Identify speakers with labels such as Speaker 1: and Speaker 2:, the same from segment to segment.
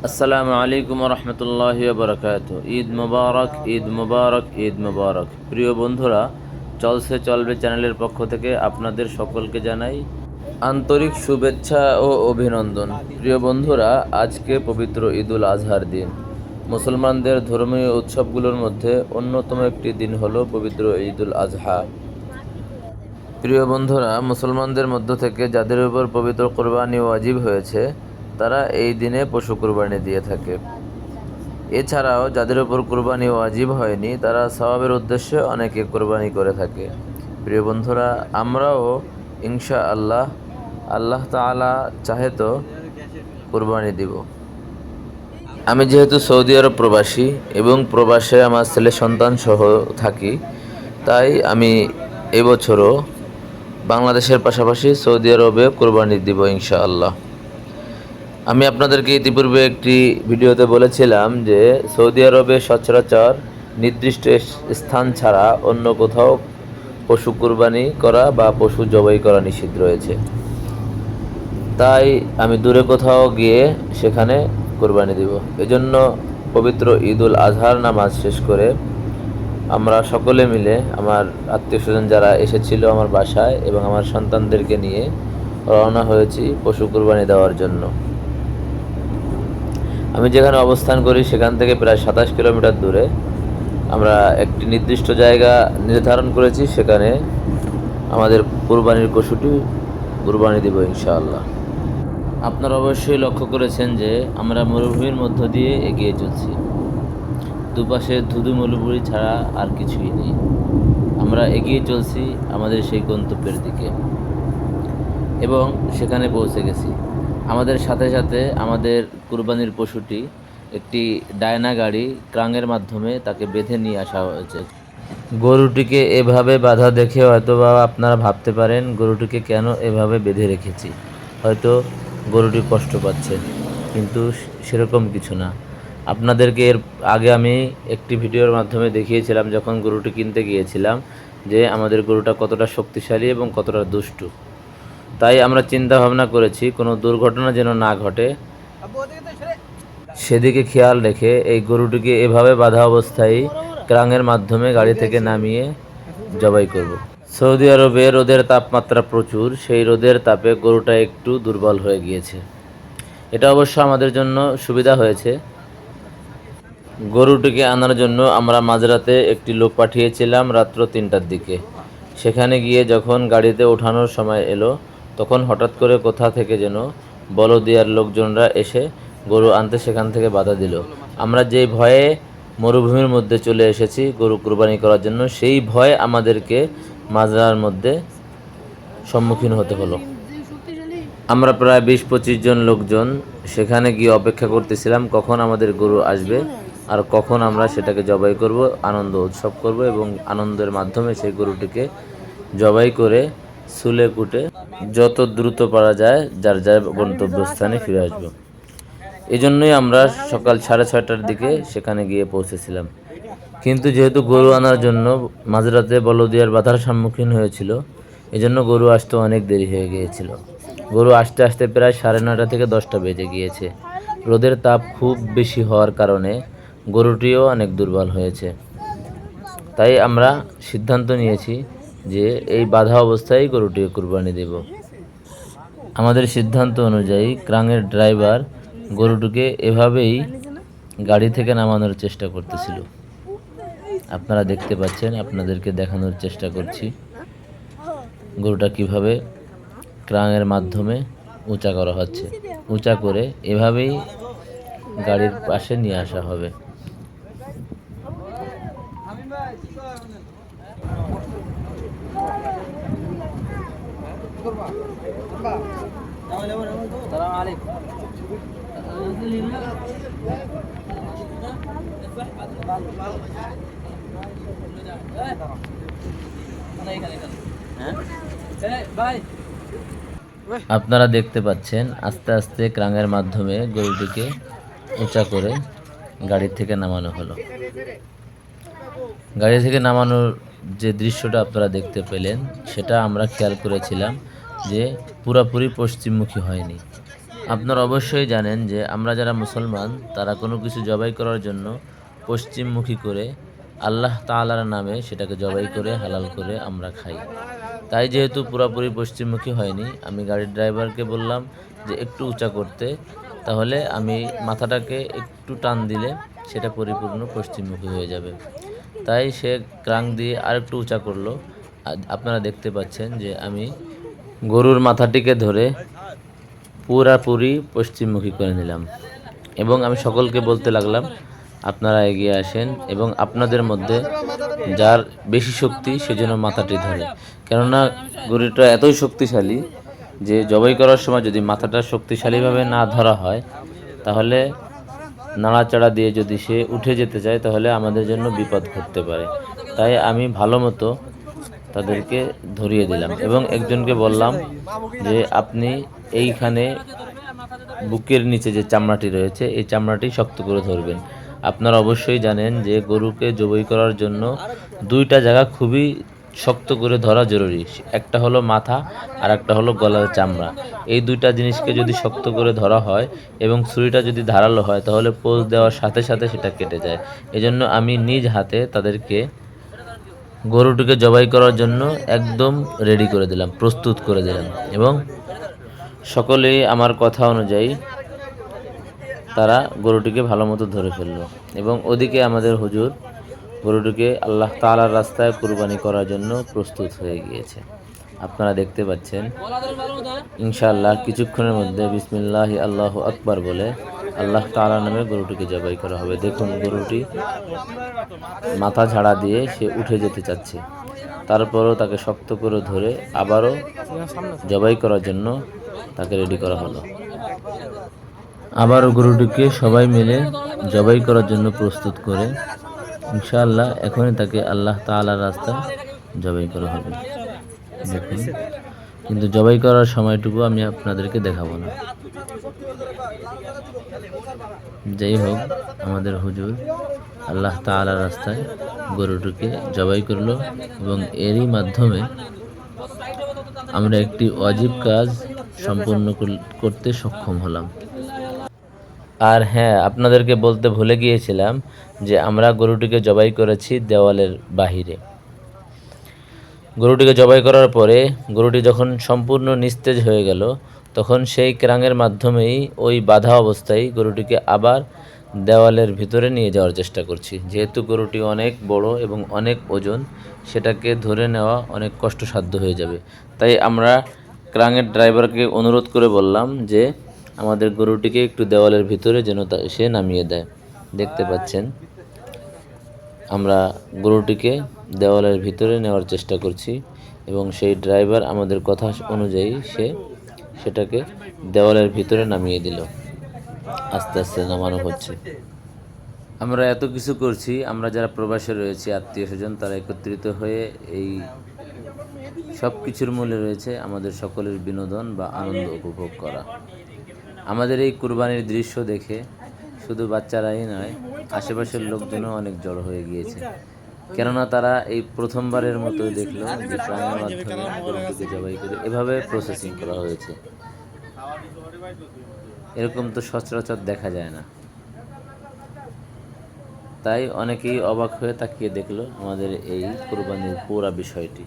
Speaker 1: আসসালামু আলাইকুম রহমতুল্লাহি বারাকাতুহু। ঈদ মুবারক, ঈদ মুবারক, ঈদ মুবারক। প্রিয় বন্ধুরা, চলছে চলবে চ্যানেলের পক্ষ থেকে আপনাদের সকলকে জানাই আন্তরিক শুভেচ্ছা ও অভিনন্দন। প্রিয় বন্ধুরা, আজকে পবিত্র ঈদুল আজহার দিন। মুসলমানদের ধর্মীয় উৎসবগুলোর মধ্যে অন্যতম একটি দিন হলো পবিত্র ঈদুল আজহা। প্রিয় বন্ধুরা, মুসলমানদের মধ্য থেকে যাদের উপর পবিত্র কোরবানি ওয়াজিব হয়েছে তারা এই দিনে পশু কোরবানি দিয়ে থাকে। এছাড়াও যাদের উপর কোরবানি ওয়াজিব হয়নি তারা সওয়াবের উদ্দেশ্যে অনেকে কোরবানি করে থাকে। প্রিয় বন্ধুরা, আমরাও ইনশাআল্লাহ আল্লাহ তাআলা চাহে তো কোরবানি দিব। আমি যেহেতু সৌদি আরব প্রবাসী এবং প্রবাসে আমার ছেলে সন্তান সহ থাকি, তাই আমি এবছরও বাংলাদেশের পাশাপাশি সৌদি আরবে কোরবানি দিব ইনশাআল্লাহ। আমি আপনাদেরকে ইতিপূর্বে একটি ভিডিওতে বলেছিলাম যে সৌদি আরবে সচরাচর নির্দিষ্ট স্থান ছাড়া অন্য কোথাও পশু কুরবানি করা বা পশু জবাই করা নিষিদ্ধ রয়েছে। তাই আমি দূরে কোথাও গিয়ে সেখানে কুরবানি দিব। এজন্য পবিত্র ঈদুল আজহার নামাজ শেষ করে আমরা সকলে মিলে, আমার আত্মীয় স্বজন যারা এসেছিল আমার বাসায় এবং আমার সন্তানদেরকে নিয়ে রওনা হয়েছি পশু কুরবানি দেওয়ার জন্য। আমি যেখানে অবস্থান করি সেখান থেকে প্রায় ২৭ কিলোমিটার দূরে আমরা একটি নির্দিষ্ট জায়গা নির্ধারণ করেছি, সেখানে আমাদের কুরবানির পশুটি কুরবানি দেব ইনশাআল্লাহ। আপনারা অবশ্যই লক্ষ্য করেছেন যে আমরা মরুভূমির মধ্য দিয়ে এগিয়ে চলছি। দুপাশে ধুধু মরুভূমি ছাড়া আর কিছুই নেই। আমরা এগিয়ে চলছি আমাদের সেই গন্তব্যের দিকে এবং সেখানে পৌঁছে গেছি। আমাদের সাথে সাথে আমাদের কুরবানির পশুটি একটি ডায়না গাড়ি ক্রাঙের মাধ্যমে তাকে বেঁধে নিয়ে আসা হয়েছে। গরুটিকে এভাবে বাঁধা দেখে হয়তো বা আপনারা ভাবতে পারেন গরুটিকে কেন এভাবে বেঁধে রেখেছি, হয়তো গরুটি কষ্ট পাচ্ছে, কিন্তু সেরকম কিছু না। আপনাদেরকে এর আগে আমি একটি ভিডিওর মাধ্যমে দেখিয়েছিলাম যখন গরুটি কিনতে গিয়েছিলাম যে আমাদের গরুটা কতটা শক্তিশালী এবং কতটা দুষ্টু। তাই আমরা চিন্তা ভাবনা করেছি কোনো দুর্ঘটনা যেন না ঘটে, সেদিকে খেয়াল রেখে এই গরুটিকে এভাবে বাঁধা অবস্থায় ক্রাঙের মাধ্যমে গাড়ি থেকে নামিয়ে জবাই করব। সৌদি আরবে রোদের তাপমাত্রা প্রচুর, সেই রোদের তাপে গরুটা একটু দুর্বল হয়ে গিয়েছে। এটা অবশ্য আমাদের জন্য সুবিধা হয়েছে। গরুটিকে আনার জন্য আমরা মাঝরাতে একটি লোক পাঠিয়েছিলাম রাত্র ৩টার দিকে। সেখানে গিয়ে যখন গাড়িতে ওঠানোর সময় এলো তখন হঠাৎ করে কোথা থেকে যেন বলদিয়ার লোকজনরা এসে গরু আনতে সেখান থেকে বাধা দিল। আমরা যেই ভয়ে মরুভূমির মধ্যে চলে এসেছি গরু কুরবানি করার জন্য, সেই ভয় আমাদেরকে মাজরার মধ্যে সম্মুখীন হতে হলো। আমরা প্রায় ২০-২৫ জন লোকজন সেখানে গিয়ে অপেক্ষা করতেছিলাম কখন আমাদের গরু আসবে আর কখন আমরা সেটাকে জবাই করব, আনন্দ উৎসব করব এবং আনন্দের মাধ্যমে সেই গরুটিকে জবাই করে সুলে কুটে যত দ্রুত পারা যায় যার যার গন্তব্যস্থানে ফিরে আসবো। এই জন্যই আমরা সকাল ৬:৩০টার দিকে সেখানে গিয়ে পৌঁছেছিলাম। কিন্তু যেহেতু গরু আনার জন্য মাঝরাতে বলদিয়ার বাধার সম্মুখীন হয়েছিল, এজন্য গরু আসতে অনেক দেরি হয়ে গিয়েছিল। গরু আসতে আসতে প্রায় ৯:৩০ থেকে ১০টা বেজে গিয়েছে। রোদের তাপ খুব বেশি হওয়ার কারণে গরুটিও অনেক দুর্বল হয়েছে। তাই আমরা সিদ্ধান্ত নিয়েছি যে এই বাধা অবস্থায় গরুটিকে কুরবানি দেব। আমাদের সিদ্ধান্ত অনুযায়ী ক্রাঙের ড্রাইভার গরুটিকে এভাবেই গাড়ি থেকে নামানোর চেষ্টা করতেছিল। আপনারা দেখতে পাচ্ছেন, আপনাদেরকে দেখানোর চেষ্টা করছি গরুটা কিভাবে ক্রাঙের মাধ্যমে উঁচা করা হচ্ছে। উঁচা করে এভাবেই গাড়ির পাশে নিয়ে আসা হবে। আপনারা দেখতে পাচ্ছেন আস্তে আস্তে ক্রাঙের মাধ্যমে গরুটিকে উঁচা করে গাড়ি থেকে নামানো হলো। গাড়ি থেকে নামানোর যে দৃশ্যটা আপনারা দেখতে পেলেন সেটা আমরা খেয়াল করেছিলাম যে পুরোপুরি পশ্চিমমুখী হয়নি। আপনারা অবশ্যই জানেন যে আমরা যারা মুসলমান তারা কোনো কিছু জবাই করার জন্য পশ্চিমমুখী করে আল্লাহ তাআলার নামে সেটাকে জবাই করে হালাল করে আমরা খাই। তাই যেহেতু পুরোপুরি পশ্চিমমুখী হয়নি, আমি গাড়ির ড্রাইভারকে বললাম যে একটু উঁচা করতে, তাহলে আমি মাথাটাকে একটু টান দিলে সেটা পরিপূর্ণ পশ্চিমমুখী হয়ে যাবে। তাই সে ক্রাঙ্ক দিয়ে আরেকটু উঁচা করলো। আপনারা দেখতে পাচ্ছেন যে আমি গরুর মাথাটিকে ধরে পুরাপুরি পশ্চিমমুখী করে নিলাম এবং আমি সকলকে বলতে লাগলাম, আপনারা এগিয়ে আসেন এবং আপনাদের মধ্যে যার বেশি শক্তি সে যেন মাথাটি ধরে। কেননা গরুটা এতই শক্তিশালী যে জবাই করার সময় যদি মাথাটা শক্তিশালীভাবে না ধরা হয়, তাহলে নাড়াচাড়া দিয়ে যদি সে উঠে যেতে চায় তাহলে আমাদের জন্য বিপদ ঘটতে পারে। তাই আমি ভালো মতো তাদেরকে ধরিয়ে দিলাম এবং একজনকে বললাম যে আপনি এইখানে বুকের নিচে যে চামড়াটি রয়েছে এই চামড়াটি শক্ত করে ধরবেন। আপনারা অবশ্যই জানেন যে গরুকে জবাই করার জন্য দুইটা জায়গা খুবই শক্ত করে ধরা জরুরি। একটা হলো মাথা আর একটা হলো গলার চামড়া। এই দুইটা জিনিসকে যদি শক্ত করে ধরা হয় এবং ছুরিটা যদি ধারালো হয় তাহলে পোজ দেওয়ার সাথে সাথে সেটা কেটে যায়। এজন্য আমি নিজ হাতে তাদেরকে গরুটিকে জবাই করার জন্য একদম রেডি করে দিলাম, প্রস্তুত করে দিলাম এবং সকলেই আমার কথা অনুযায়ী তারা গরুটিকে ভালো মতো ধরে ফেললো এবং ওদিকে আমাদের হুজুর গরুটিকে আল্লাহ তাআলার রাস্তায় কুরবানি করার জন্য প্রস্তুত হয়ে গিয়েছে। আপনারা দেখতে পাচ্ছেন ইনশাআল্লাহ কিছুক্ষণের মধ্যে বিসমিল্লাহি আল্লাহু আকবার বলে আল্লাহ তাআলার নামে গরুটিকে জবাই করা হবে। দেখুন গরুটি মাথা ঝাড়া দিয়ে সে উঠে যেতে চাচ্ছে, তারপরও তাকে শক্ত করে ধরে আবারও জবাই করার জন্য তাকে রেডি করা হলো। আবারও গরুটিকে সবাই মিলে জবাই করার জন্য প্রস্তুত করে ইনশাআল্লাহ এখনই তাকে আল্লাহ তাআলার রাস্তায় জবাই করা হবে। দেখুন, কিন্তু জবাই করার সময়টুকু আমি আপনাদেরকে দেখাবো না। যাই হোক, আমাদের হুজুর আল্লাহ তাআলার রাস্তায় গরুটিকে জবাই করলো এবং এরই মাধ্যমে আমরা একটি অজীব কাজ সম্পন্ন করতে সক্ষম হলাম। আর হ্যাঁ, আপনাদেরকে বলতে ভুলে গিয়েছিলাম যে আমরা গরুটিকে জবাই করেছি দেওয়ালের বাহিরে। গরুটিকে জবাই করার পরে গরুটি যখন সম্পূর্ণ নিস্তেজ হয়ে গেল তখন সেই ক্রাঙের মাধ্যমেই ওই বাঁধা অবস্থায় গরুটিকে আবার দেওয়ালের ভিতরে নিয়ে যাওয়ার চেষ্টা করছি। যেহেতু গরুটি অনেক বড় এবং অনেক ওজন, সেটাকে ধরে নেওয়া অনেক কষ্টসাধ্য হয়ে যাবে। তাই আমরা ক্রাঙের ড্রাইভারকে অনুরোধ করে বললাম যে আমাদের গরুটিকে একটু দেওয়ালের ভিতরে যেন সে নামিয়ে দেয়। দেখতে পাচ্ছেন আমরা গরুটিকে দেওয়ালের ভিতরে নেওয়ার চেষ্টা করছি এবং সেই ড্রাইভার আমাদের কথা অনুযায়ী সেটাকে দেওয়ালের ভিতরে নামিয়ে দিল। আস্তে আস্তে নামানো হচ্ছে। আমরা এত কিছু করছি, আমরা যারা প্রবাসে রয়েছি আত্মীয় স্বজন তারা একত্রিত হয়ে এই সব কিছুর মূলে রয়েছে আমাদের সকলের বিনোদন বা আনন্দ উপভোগ করা। আমাদের এই কুরবানির দৃশ্য দেখে শুধু বাচ্চারাই নয়, আশেপাশের লোকজনও অনেক জড়ো হয়ে গিয়েছে। কেননা তারা এই প্রথমবারের মতো দেখলো যে প্রাণের মাধ্যমে গরুটিকে জবাই করে এভাবে প্রসেসিং করা হয়েছে। এরকম তো সচরাচর দেখা যায় না। তাই অনেকেই অবাক হয়ে তাকিয়ে দেখলো আমাদের এই কুরবানির পুরা বিষয়টি।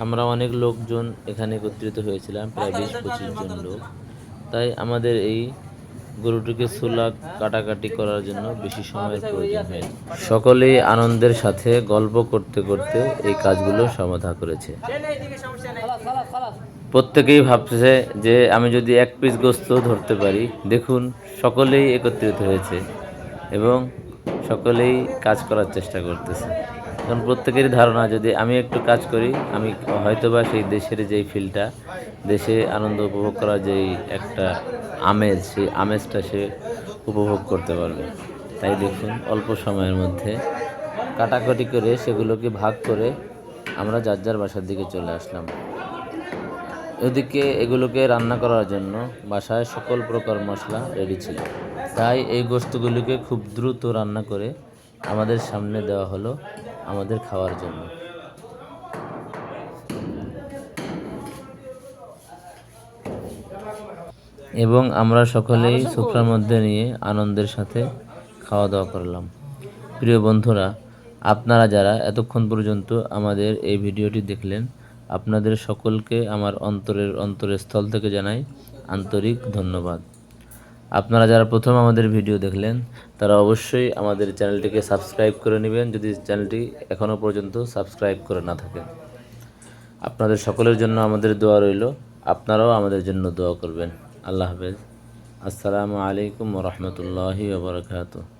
Speaker 1: আমরা অনেক লোকজন এখানে একত্রিত হয়েছিলাম, প্রায় 20-25 জন লোক। তাই আমাদের এই গরুটিকে সুলা কাটাকাটি করার জন্য বেশি সময়ের প্রয়োজন হয়। সকলেই আনন্দের সাথে গল্প করতে করতে এই কাজগুলো সমাধা করেছে। প্রত্যেকেই ভাবছে যে আমি যদি এক পিস গোস্ত ধরতে পারি। দেখুন, সকলেই একত্রিত হয়েছে এবং সকলেই কাজ করার চেষ্টা করতেছে। কারণ প্রত্যেকেরই ধারণা যদি আমি একটু কাজ করি আমি হয়তোবা সেই দেশের যেই ফিলটা, দেশে আনন্দ উপভোগ করার যেই একটা আমেজ, সেই আমেজটা সে উপভোগ করতে পারবে। তাই দেখুন অল্প সময়ের মধ্যে কাটাকাটি করে সেগুলোকে ভাগ করে আমরা যার যার বাসার দিকে চলে আসলাম। এদিকে এগুলোকে রান্না করার জন্য বাসায় সকল প্রকার মশলা রেডি ছিল। তাই এই গোশতগুলিকে খুব দ্রুত রান্না করে আমাদের সামনে দেওয়া হলো আমাদের খাওয়ার জন্য। এবং আমরা সকলেই সুফরার মধ্যে নিয়ে আনন্দের সাথে খাওয়া দাওয়া করলাম। প্রিয় বন্ধুরা, আপনারা যারা এতক্ষণ পর্যন্ত আমাদের এই ভিডিওটি দেখলেন, আপনাদের সকলকে আমার অন্তরের স্থল থেকে জানাই আন্তরিক ধন্যবাদ। আপনারা যারা প্রথম আমাদের ভিডিও দেখলেন, তারা অবশ্যই আমাদের চ্যানেলটিকে সাবস্ক্রাইব করে নেবেন যদি চ্যানেলটি এখনও পর্যন্ত সাবস্ক্রাইব করে না থাকেন। আপনাদের সকলের জন্য আমাদের দোয়া রইল, আপনারাও আমাদের জন্য দোয়া করবেন। আল্লাহ হাফেজ। আসসালামু আলাইকুম ওয়া রাহমাতুল্লাহি ওয়া বারাকাতুহু।